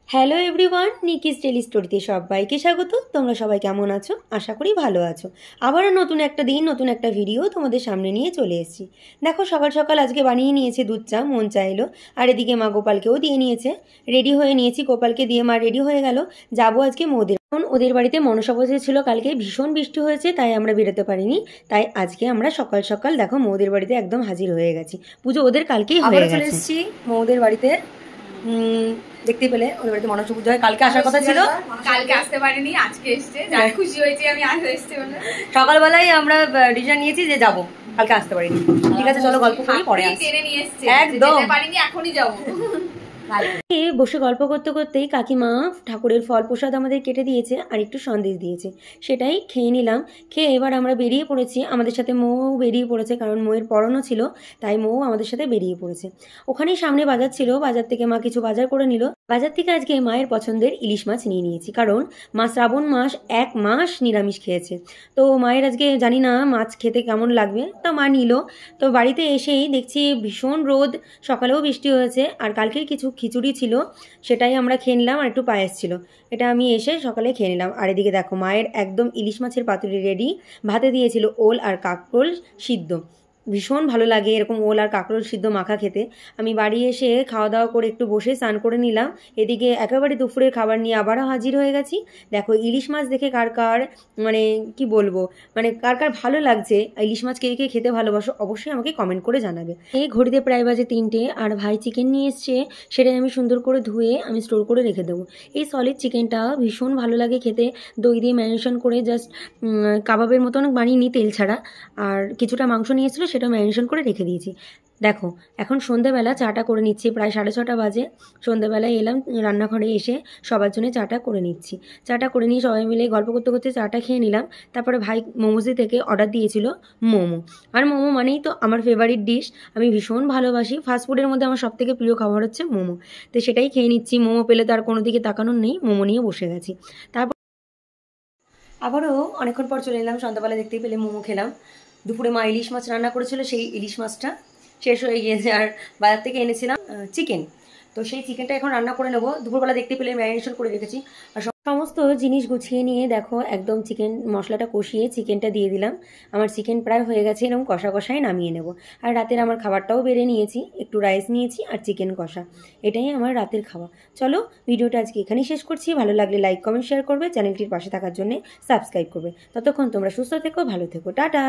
Hello everyone, নিকিস daily স্টোরিতে সবাইকে স্বাগত। তোমরা সবাই কেমন আছো? আশা করি ভালো আছো। আবারও নতুন একটা দিন, নতুন একটা ভিডিও তোমাদের সামনে নিয়ে চলে এসেছি। দেখো, সকাল সকাল আজকে বানিয়ে নিয়েছে দুধ চা, মন চাইলো। আর এদিকে মা গোপালকেও দিয়ে নিয়েছে, রেডি হয়ে নিয়েছি। গোপালকে দিয়ে মা রেডি হয়ে গেল, যাবো আজকে মোদের। ওদের বাড়িতে মনসা পুজো ছিল কালকে, ভীষণ বৃষ্টি হয়েছে, তাই আমরা বেরোতে পারিনি। তাই আজকে আমরা সকাল সকাল দেখো মৌদের বাড়িতে একদম হাজির হয়ে গেছি। পুজো ওদের কালকেই হয়ে গেছে। চলে এসেছি মৌদের বাড়িতে। দেখতে পেলে ওদের বাড়িতে মনসা পুজো হয়, কালকে আসার কথা ছিল, কালকে আসতে পারিনি, আজকে এসছে। যাক, খুশি হয়েছি আমি আজ এসছি বলে। সকালবেলায় আমরা ডিসিশন নিয়েছি যে যাবো, কালকে আসতে পারিনি। ঠিক আছে, চলো গল্প করি, পরে আসছি। টেনে নিয়ে এসছে, একদম যেতে পারিনি, এখনই যাবো। বসে গল্প করতে করতেই কাকিমা ঠাকুরের ফল প্রসাদ আমাদের কেটে দিয়েছে আর একটু সন্দেশ দিয়েছে, সেটাই খেয়ে নিলাম। খেয়ে এবার আমরা বেরিয়ে পড়েছি। আমাদের সাথে মৌ বেরিয়ে পড়েছে, কারণ মৌয়ের পড়ানো ছিল, তাই মৌ আমাদের সাথে বেরিয়ে পড়েছে। ওখানেই সামনে বাজার ছিল, বাজার থেকে মা কিছু বাজার করে নিল। বাজার থেকে আজকে মায়ের পছন্দের ইলিশ মাছ নিয়ে নিয়েছি, কারণ মা শ্রাবণ মাস 1 মাস নিরামিষ খেয়েছে। তো মায়ের আজকে জানি না মাছ খেতে কেমন লাগবে, তা মা নিল। তো বাড়িতে এসেই দেখছি ভীষণ রোদ, সকালেও বৃষ্টি হয়েছে, আর কালকের কিছু খিচুড়ি ছিল, সেটাই আমরা খেয়ে নিলাম, আর একটু পায়েস ছিল, এটা আমি এসে সকালে খেয়ে নিলাম। আর এদিকে দেখো মায়ের একদম ইলিশ মাছের পাতুরি রেডি। ভাতে দিয়েছিল ওল আর কাঁকরোল সিদ্ধ, ভীষণ ভালো লাগে এরকম ওল আর কাঁকরোল সিদ্ধ মাখা খেতে। আমি বাড়ি এসে খাওয়া দাওয়া করে একটু বসে স্নান করে নিলাম। এদিকে একেবারে দুপুরের খাবার নিয়ে আবারও হাজির হয়ে গেছি। দেখো ইলিশ মাছ দেখে কার কার মানে কি বলবো, মানে কার কার ভালো লাগছে, ইলিশ মাছ কে কে খেতে ভালোবাসো অবশ্যই আমাকে কমেন্ট করে জানাবে। এই ঘড়িতে প্রায় বাজে 3টে, আর ভাই চিকেন নিয়ে এসছে, সেটাই আমি সুন্দর করে ধুয়ে আমি স্টোর করে রেখে দেবো। এই সলিড চিকেনটা ভীষণ ভালো লাগে খেতে, দই দিয়ে ম্যারিনেশন করে জাস্ট কাবাবের মতন বানিয়ে নিই তেল ছাড়া। আর কিছুটা মাংস নিয়ে এসেছিলো, সেটা ম্যারিনেশন করে রেখে দিয়েছি। দেখো এখন সন্ধ্যেবেলা চাটা করে নিচ্ছি, প্রায় 6:30 বাজে। সন্ধ্যেবেলায় এলাম, রান্নাঘরে এসে সবার জন্য চাটা করে নিচ্ছি। চাটা করে নিয়ে সবাই মিলে গল্প করতে করতে চাটা খেয়ে নিলাম। তারপরে ভাই মোমোজি থেকে অর্ডার দিয়েছিল মোমো, আর মোমো মানেই তো আমার ফেভারিট ডিশ, আমি ভীষণ ভালোবাসি। ফাস্টফুডের মধ্যে আমার সবথেকে প্রিয় খাবার হচ্ছে মোমো, তো সেটাই খেয়ে নিচ্ছি। মোমো পেলে তো আর কোনো দিকে তাকানোর নেই, মোমো নিয়ে বসে গেছি। তারপর আবারও অনেকক্ষণ পর চলে এলাম, সন্ধ্যাবেলা দেখতেই পেলে মোমো খেলাম। দুপুরে মা ইলিশ মাছ রান্না করেছিল, সেই ইলিশ মাছটা শেষ হয়ে গিয়েছে, আর বাজার থেকে এনেছিলাম চিকেন, তো সেই চিকেনটা এখন রান্না করে নেবো। দুপুরবেলা দেখতে পেলে ম্যারিনেশন করে রেখেছি। আর সমস্ত জিনিস গুছিয়ে নিয়ে দেখো একদম চিকেন মশলাটা কষিয়ে চিকেনটা দিয়ে দিলাম। আমার চিকেন প্রায় হয়ে গেছে, এরকম কষা কষাই নামিয়ে নেব। আর রাতের আমার খাবারটাও বেড়ে নিয়েছি, একটু রাইস নিয়েছি আর চিকেন কষা, এটাই আমার রাতের খাওয়া। চলো ভিডিওটা আজকে এখানেই শেষ করছি। ভালো লাগলে লাইক কমেন্ট শেয়ার করবে, চ্যানেলটির পাশে থাকার জন্য সাবস্ক্রাইব করবে। ততক্ষণ তোমরা সুস্থ থেকো, ভালো থেকো, টাটা।